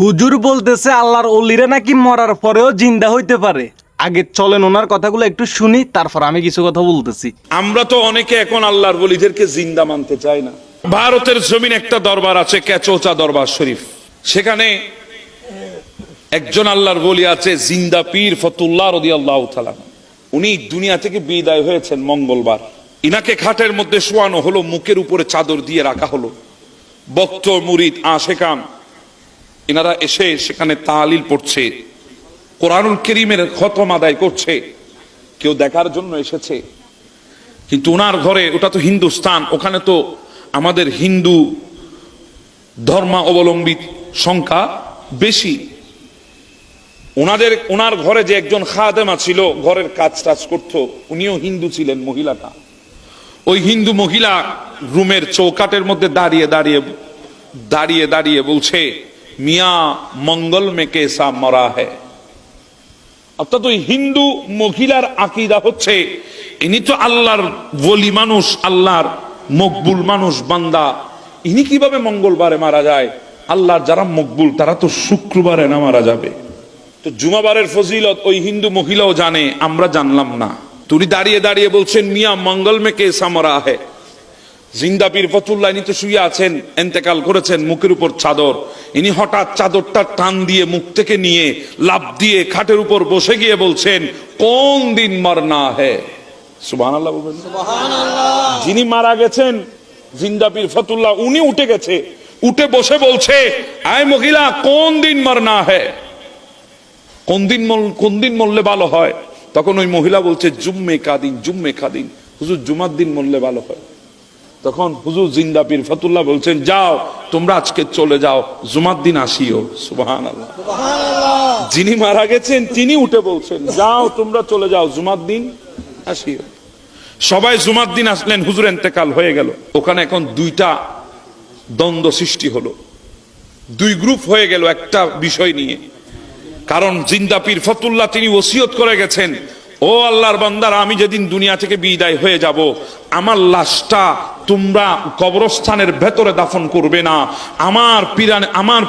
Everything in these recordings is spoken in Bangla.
হুজুর বলতেছে আল্লাহর ওলিরা নাকি মরার পরেও জিন্দা হইতে পারে। আগে চলেন ওনার কথাগুলো একটু শুনি, তারপর আমি কিছু কথা বলতেছি। আমরা তো অনেকে এখন আল্লাহর ওলিদেরকে জিন্দা মানতে চাই না। ভারতের জমিন একটা দরবার আছে, কেচৌচা দরবার শরীফ। সেখানে একজন আল্লাহর ওলি আছে, জিন্দা পীর ফতুল্লাহ রাদিয়াল্লাহু তাআলা। উনি দুনিয়া থেকে বিদায় হয়েছেন মঙ্গলবার। ইনাকে খাটের মধ্যে শোয়ানো হলো, মুখের উপরে চাদর দিয়ে রাখা হলো। ভক্ত মুরিদ আশেকান এনারা এসে সেখানে তালিল পড়ছে, কোরআনুল কারীমের খতম আদায় করছে। কেউ দেখার জন্য এসেছে, কিন্তু ওনার ঘরে, ওটা তো হিন্দুস্তান, ওখানে তো আমাদের হিন্দু ধর্মাবলম্বী সংখ্যা বেশি। ওনার ঘরে যে একজন খাদেমা ছিল, ঘরের কাজ টাজ করতো, উনিও হিন্দু ছিলেন। মহিলাটা, ওই হিন্দু মহিলা রুমের চৌকাটের মধ্যে দাঁড়িয়ে দাঁড়িয়ে দাঁড়িয়ে দাঁড়িয়ে বলছে, মিয়া মঙ্গল মে কেসা মরা হ্যায়। অর্থাৎ ওই হিন্দু মহিলার আকীদা হচ্ছে, ইনি তো আল্লাহর ওলি মানুষ, আল্লাহর মকবুল মানুষ, বান্দা, ইনি কিভাবে মঙ্গলবারে মারা যায়? আল্লাহর যারা মকবুল তারা তো শুক্রবারে না মারা যাবে। তো জুমাবারের ফজিলত ওই হিন্দু মহিলাও জানে, আমরা জানলাম না। তুমি দাঁড়িয়ে দাঁড়িয়ে বলছেন, মিয়া মঙ্গল মে কেসা মরা হ্যায়। জিন্দা পীর ফতুল্লাহ ইনি তো শুয়ে আছেন, ইন্তেকাল করেছেন, মুখের উপর চাদর। ইনি হঠাৎ চাদরটা টান দিয়ে মুখ থেকে নিয়ে লাফ দিয়ে খাটের উপর বসে গিয়ে বলছেন, কোন দিন মরনা হ্যায়। সুবহানাল্লাহ বলবেন। সুবহানাল্লাহ। যিনি মারা গেছেন জিন্দা পীর ফতুল্লাহ, উনি উঠে গেছে, উঠে বসে বলছে, আয় মহিলা, কোন দিন মরনা হ্যায়, কোন দিন মরলে ভালো হয়? তখন ওই মহিলা বলছে, জুম্মে কাদিন, জুম্মে কাদিন, হুজুর জুমার দিন মরলে ভালো হয়। তখন হুজুর জিন্দা পীর ফতুল্লাহ বলছেন, যাও তোমরা আজকে চলে যাও, জুমার দিন আসিও। সুবহানাল্লাহ। যিনি মারা গেছেন তিনি উঠে বলছেন, যাও তোমরা চলে যাও, জুমার দিন আসিও। সবাই জুমার দিন আসলেন, হুজুর ইন্তেকাল হয়ে গেল। ওখানে এখন দুইটা দ্বন্দ্ব সৃষ্টি হলো, দুই গ্রুপ হয়ে গেল একটা বিষয় নিয়ে। কারণ জিন্দা পীর ফতুল্লাহ তিনি ওসিয়ত করে গেছেন, ও আল্লাহর বান্দারা, আমি যেদিন দুনিয়া থেকে বিদায় হয়ে যাব, আমার লাশটা তোমরা কবরস্থানের ভেতরে দাফন করবে না। আমার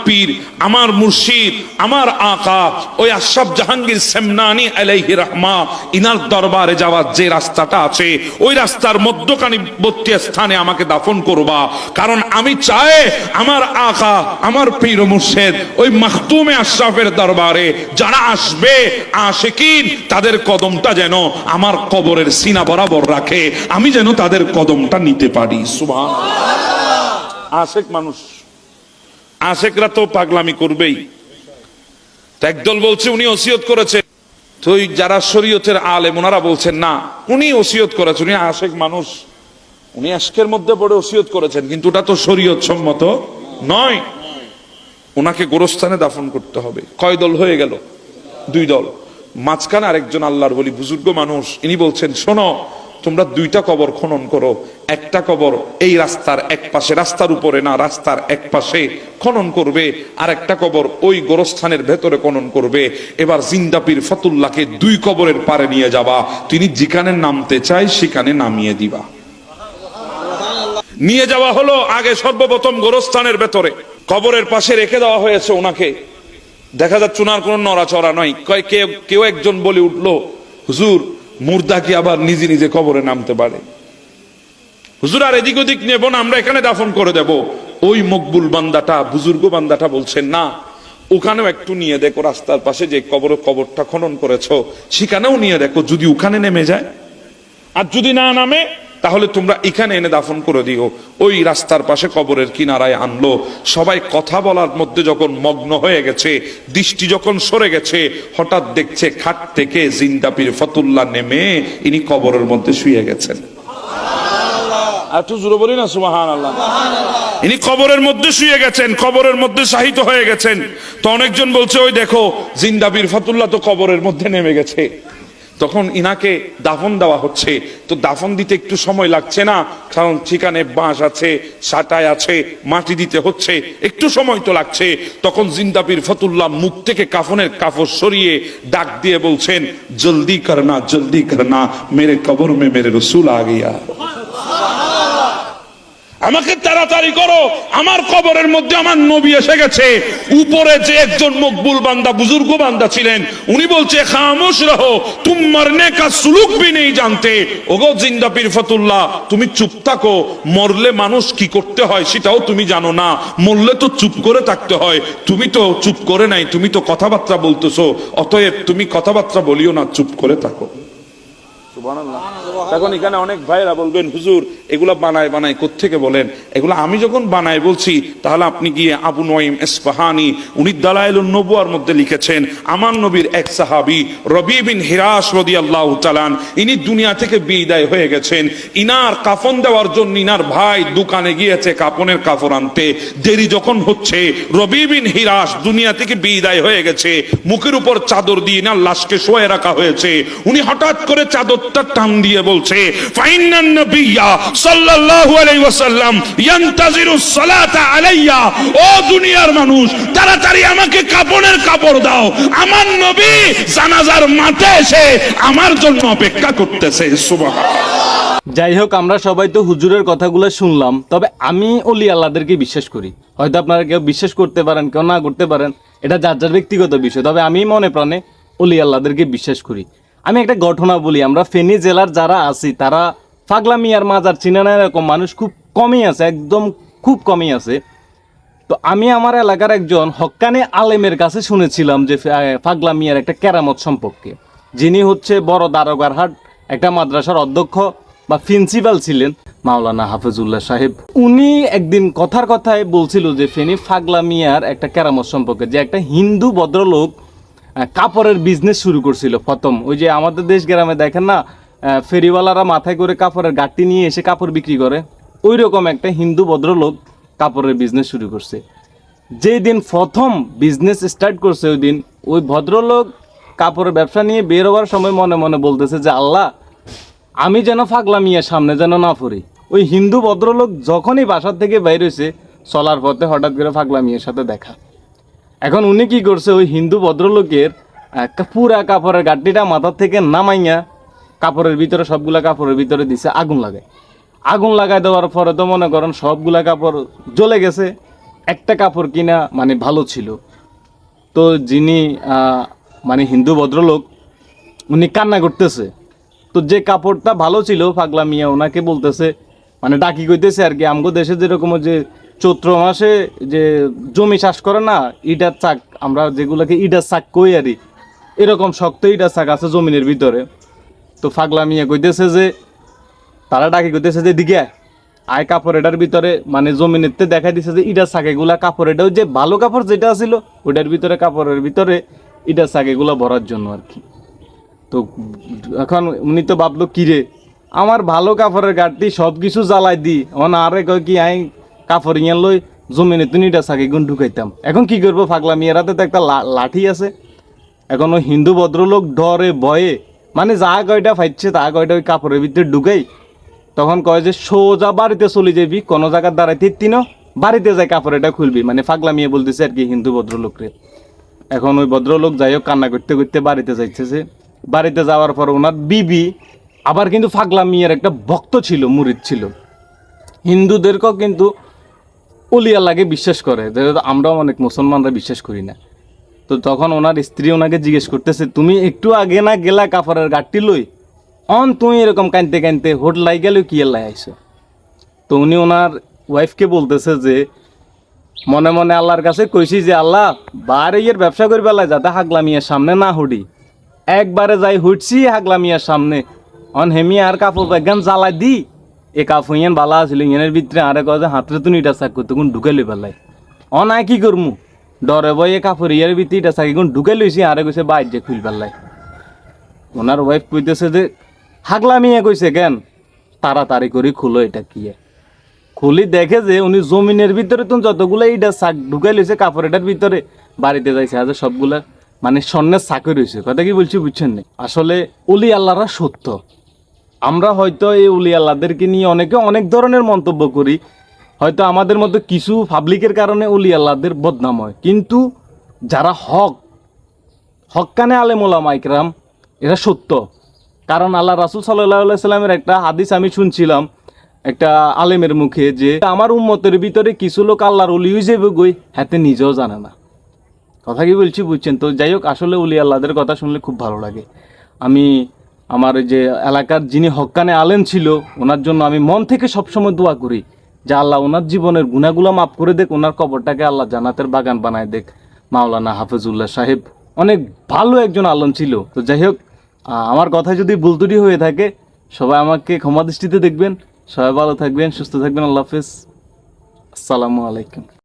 পীর, আমার মুর্শিদ, আমার আকা ওই আশরাফ জাহাঙ্গীর সেমনানি আলাইহি রাহমা, ইনার দরবারে যাওয়ার যে রাস্তাটা আছে, ওই রাস্তার মধ্যখানিবর্তী স্থানে আমাকে দাফন করবা। কারণ আমি চাই আমার আকা, আমার পীর ও মুর্শিদ ওই মাখতুমে আশরাফের দরবারে যারা আসবে আশিকিন, তাদের কদমটা যেন আমার কবরের সিনা বরাবর রাখে, আমি যেন তাদের কদমটা নিতে পারি। সুবহানাল্লাহ। আশেক মানুষ, আশেকরা তো পাগলামি করবেই। একদল বলছে উনি ওসিয়ত করেছে, তো যারা শরীয়তের আলেম ওনারা বলছেন না, উনি ওসিয়ত করেছেন, উনি আশেক মানুষ, উনি আশকের মধ্যে পড়ে ওসিয়ত করেছেন, কিন্তু ওটা তো শরীয়ত সম্মত নয়। ওনাকে গোরস্থানে দাফন করতে হবে। কয় দল হয়ে গেল? দুই দল। মাঝখানে আরেকজন আল্লাহর ওলি বুজুর্গ মানুষ, ইনি বলছেন, শোনো, তোমরা দুইটা কবর খনন করো। একটা কবর এই রাস্তার এক পাশে, রাস্তার উপরে না, রাস্তার এক পাশে খনন করবে, আর একটা কবর ওই গোরস্থানের ভেতরে খনন করবে। এবার জিন্দা পীর ফতুল্লাহকে দুই কবরের পারে নিয়ে যাবা, তিনি যেখানে নামতে চায় সেখানে নামিয়ে দিবা। নিয়ে যাওয়া হলো। আগে সর্বপ্রথম গোরস্থানের ভেতরে কবরের পাশে রেখে দেওয়া হয়েছে ওনাকে। দেখা যাচ্ছে ওনার কোন নড়াচড়া নয়। কেউ একজন বলে উঠলো, হুজুর মুর্দা কি আবার নিজে নিজে কবরে নামতে পারে? হুজুর আর এদিক ওদিক নেব না, আমরা এখানে দাফন করে দেব। ওই মকবুল বান্দাটা, বুজুর্গ বান্দাটা বলছেন, না, ওখানেও একটু নিয়ে দেখো, রাস্তার পাশে যে কবরটা খনন করেছো সেখানেও নিয়ে দেখো, যদি ওখানে নেমে যায়, আর যদি না নামে তাহলে তোমরা এখানে এনে দাফন করে দিও। ওই রাস্তার পাশে কবরের কিনারায় আনলো। সবাই কথা বলার মধ্যে যখন মগ্ন হয়ে গেছে, দৃষ্টি যখন সরে গেছে, হঠাৎ দেখছে খাট থেকে জিন্দা পীর ফতুল্লাহ নেমে ইনি কবরের মধ্যে শুয়ে গেছেন। একটু জোরে বলি না সুবহানাল্লাহ। ইনি কবরের মধ্যে শুয়ে গেছেন, কবরের মধ্যে শায়িত হয়ে গেছেন। তো অনেকজন বলছে, ওই দেখো জিন্দা পীর ফতুল্লাহ তো কবরের মধ্যে নেমে গেছে। তখন ইনাকে দাফন দেওয়া হচ্ছে। তো দাফন দিতে একটু সময় লাগছে না? কারণ সেখানে বাঁশ আছে, সাটায় আছে, মাটি দিতে হচ্ছে, একটু সময় তো লাগছে। তখন জিন্দা পীর ফতুল্লাহ মুখ থেকে কাফনের কাপড় সরিয়ে ডাক দিয়ে বলছেন, জলদি করনা মেরে কবর মে মেরে রসুল আ গিয়া। আমাকে তাড়াতাড়ি করো, আমার কবরের মধ্যে আমার নবী এসে গেছে। উপরে যে একজন মকবুল বান্দা, বুজুর্গ বান্দা ছিলেন, উনি বলছে খামোশ রহো, তুম মরনে কা সুলুক ভি নেই জানতে। ওগো জিন্দা পীর ফতুল্লাহ, তুমি চুপ থাকো, মরলে মানুষ কি করতে হয় সেটাও তুমি জানো না, মরলে তো চুপ করে থাকতে হয়, তুমি তো চুপ করে নাই, তুমি তো কথাবার্তা বলতেছো, অতএব তুমি কথাবার্তা বলিও না, চুপ করে থাকো। এখন এখানে অনেক ভাইরা বলবেন হুজুর এগুলা বানায় বানায় কোত্থেকে বলেন? এগুলা আমি যখন বানায় বলছি, তাহলে আপনি গিয়ে আবু নঈম ইসফাহানি, উনি দালাইলুন নবুয়ার মধ্যে লিখেছেন, আমার নবীর এক সাহাবী রবি বিন হিরাস রাদিয়াল্লাহু তাআলা, ইনি দুনিয়া থেকে বিদায় হয়ে গেছেন। ইনার কাফন দেওয়ার জন্য ইনার ভাই দোকানে গিয়েছে কাপনের কাপড় আনতে। দেরি যখন হচ্ছে, রবি বিন হিরাস দুনিয়া থেকে বিদায় হয়ে গেছে, মুখের উপর চাদর দিয়ে ইনার লাশকে শোয়ে রাখা হয়েছে। উনি হঠাৎ করে চাদরটা টান দিয়ে বলছে, ফাইন্নান নবিয়্যা সাল্লাল্লাহু আলাইহি ওয়াসাল্লাম ইয়ান্তাজিরুস সালাতা আলাইয়া। ও দুনিয়ার মানুষ, তাড়াতাড়ি আমাকে কাপনের কাপড় দাও, আমার নবী জানাজার মাঠে এসে আমার জন্য অপেক্ষা করতেছে। সুবহানাল্লাহ। যাই হোক, আমরা সবাই তো হুজুরের কথাগুলো শুনলাম, তবে আমি অলি আল্লাহদেরকে বিশ্বাস করি। হয়তো আপনারা কেউ বিশ্বাস করতে পারেন, কেউ না করতে পারেন, এটা যার যার ব্যক্তিগত বিষয়। তবে আমি মনে প্রাণে অলি আল্লাহদেরকে বিশ্বাস করি। আমি একটা ঘটনা বলি, আমরা ফেনী জেলার যারা আছি তারা পাগলা মিয়ার মাজার চিনে না এরকম মানুষ খুব কমই আছে, একদম খুব কমই আছে। তো আমি আমার এলাকার একজন হক্কানি আলেমের কাছে শুনেছিলাম যে পাগলা মিয়ার একটা কেরামত সম্পর্কে, যিনি হচ্ছে বড় দারোগারহাট একটা মাদ্রাসার অধ্যক্ষ বা প্রিন্সিপাল ছিলেন, মাওলানা হাফেজুল্লাহ সাহেব। উনি একদিন কথার কথায় বলছিল যে ফেনী পাগলা মিয়ার একটা কেরামত সম্পর্কে, যে একটা হিন্দু ভদ্রলোক কাপড়ের বিজনেস শুরু করছিল প্রথম। ওই যে আমাদের দেশ গ্রামে দেখেন না, ফেরিওয়ালারা মাথায় করে কাপড়ের গাঁটটি নিয়ে এসে কাপড় বিক্রি করে, ওই রকম একটা হিন্দু ভদ্রলোক কাপড়ের বিজনেস শুরু করছে। যেই দিন প্রথম বিজনেস স্টার্ট করছে, ওই দিন ওই ভদ্রলোক কাপড়ের ব্যবসা নিয়ে বের হওয়ার সময় মনে মনে বলতেছে যে আল্লাহ, আমি যেন পাগলা মিয়ার সামনে যেন না পড়ি। ওই হিন্দু ভদ্রলোক যখনই বাসার থেকে বাইর হয়েছে, চলার পথে হঠাৎ করে পাগলা মিয়ার সাথে দেখা। এখন উনি কি করছে, ওই হিন্দু ভদ্রলোকের পুরা কাপড়ের গাঁটটিটা মাথার থেকে নামাইয়া কাপড়ের ভিতরে, সবগুলা কাপড়ের ভিতরে দিছে আগুন লাগায়। আগুন লাগাই দেওয়ার পরে তো মনে করেন সবগুলা কাপড় জ্বলে গেছে, একটা কাপড় কিনা মানে ভালো ছিল। তো যিনি মানে হিন্দু ভদ্রলোক, উনি কান্না করতেছে। তো যে কাপড়টা ভালো ছিল, পাগলা মিয়া ওনাকে বলতেছে, মানে ডাকি কইতেছে আর কি, আমগো দেশে যেরকম যে চৈত্র মাসে যে জমি চাষ করে না, ইটার চাক, আমরা যেগুলোকে ইটার চাক কই আরি, এরকম শক্ত ইটার চাক আছে জমিনের ভিতরে। তো পাগলা মিয়া কইতেছে যে, তারা ডাকি কইতেছে যে দিকে আয় কাপড় এটার ভিতরে, মানে জমিনেতে দেখা দিছে যে ইটার চাক এগুলা কাপড়, এটাও যে ভালো কাপড় যেটা ছিল ওটার ভিতরে, কাপড়ের ভিতরে ইটার চাক এগুলা ভরার জন্য আর কি। তো এখন উনি তো ভাবলো কিরে, আমার ভালো কাপড়ের গাঁটটি সব কিছু জ্বালাই দি, এখন আরে কয় কি আই কাপড় ইয়ান লই জমিনে তুনিটা চাকে গুণ ঢুকাইতাম। এখন কি করবো, পাগলা মিয়ার হাতে তো একটা লাঠি আছে। এখন ওই হিন্দু ভদ্রলোক ডরে ভয়ে, মানে যা কয়টা ফাইছে তা কয়টা ওই কাপড়ের ভিতরে ঢুকাই, তখন কয় যে সোজা বাড়িতে চলে যাবি, কোনো জায়গায় দাঁড়াইতে তিনও বাড়িতে যাই কাপড় এটা খুলবি, মানে পাগলা মিয়া বলতেছে আর কি হিন্দু ভদ্রলোকরে। এখন ওই ভদ্রলোক যাই হোক কান্না করতে করতে বাড়িতে যাইতেছে। বাড়িতে যাওয়ার পর ওনার বিবি আবার কিন্তু পাগলা মিয়ার একটা ভক্ত ছিল, মুরিদ ছিল। হিন্দুদেরকেও কিন্তু অলি আল্লাহকে বিশ্বাস করে, আমরাও অনেক মুসলমানরা বিশ্বাস করি না। তো তখন ওনার স্ত্রী ওনাকে জিজ্ঞেস করতেছে, তুমি একটু আগে না গেলা কাপড়ের গাঁটটি লই, তুমি এরকম কানতে কানতে হোট লাই গেলেও কি আল্লাহ আইসো? তো উনি ওনার ওয়াইফকে বলতেছে যে মনে মনে আল্লাহর কাছে কইছি যে আল্লাহ, বারে ইয়ের ব্যবসা করি বেলায় যাতে হাগলা মিয়ার সামনে না হুডি। একবারে যাই হুটছি হাগলা মিয়ার সামনে, অন হেমি আর কাপড় ব্যাগান জ্বালাই দি, এ কাপড় ইয়ান বালা আছিল, ইয়ানের ভিতরে আরে কয় যে হাতরে তুমি এটা চাক করতে কোন ঢুকে লই বেলায়, আয় কি করমু, ডরে বই এ কাপড় ইয়ার ভিতরে এটা চাকি কোন ঢুকে লইছি, আরে কইছে বাইর যে খুল বেলায়। ওনার ওয়াইফ কইতেছে যে হাগলা মিয়া কইছে কেন, তাড়াতাড়ি করে খুলো এটা কি। খুলি দেখে যে উনি জমিনের ভিতরে তো যতগুলো ইটা শাক ঢুকাই লইছে কাপড় এটার ভিতরে, বাড়িতে যাইছে আজ সবগুলা মানে স্বর্ণের চাকরি রয়েছে। কথা কি বলছি বুঝছেন না? আসলে অলি আল্লাহরা সত্য। আমরা হয়তো এই অলি আল্লাহদেরকে নিয়ে অনেকে অনেক ধরনের মন্তব্য করি, হয়তো আমাদের মতো কিছু পাবলিকের কারণে অলি আল্লাহদের বদনাম হয়, কিন্তু যারা হক্কানে আলেম ওলামা ইকরাম এরা সত্য। কারণ আল্লাহ রাসূল সাল্লাল্লাহু আলাইহি সাল্লামের একটা হাদিস আমি শুনছিলাম একটা আলেমের মুখে যে আমার উম্মতের ভিতরে কিছু লোক আল্লাহর ওলি হয়ে যাবে গই, হাতে নিজেও জানে না। কথা কি বলছি বুঝছেন? তো যাই হোক, আসলে ওলি আল্লাহদের কথা শুনলে খুব ভালো লাগে। আমি আমার যে এলাকার যিনি হক্কানে আলেম ছিল, ওনার জন্য আমি মন থেকে সবসময় দোয়া করি যে আল্লাহ ওনার জীবনের গুনাহগুলো মাফ করে দেখ, ওনার কবরটাকে আল্লাহ জান্নাতের বাগান বানায় দেখ। মাওলানা হাফেজুল্লাহ সাহেব অনেক ভালো একজন আলেম ছিল। তো যাই হোক, আমার কথা যদি ভুল ত্রুটি হয়ে থাকে সবাই আমাকে ক্ষমা দৃষ্টিতে দেখবেন। সবাই ভালো থাকবেন, সুস্থ থাকবেন। আল্লাহ হাফেজ, আসসালামু আলাইকুম।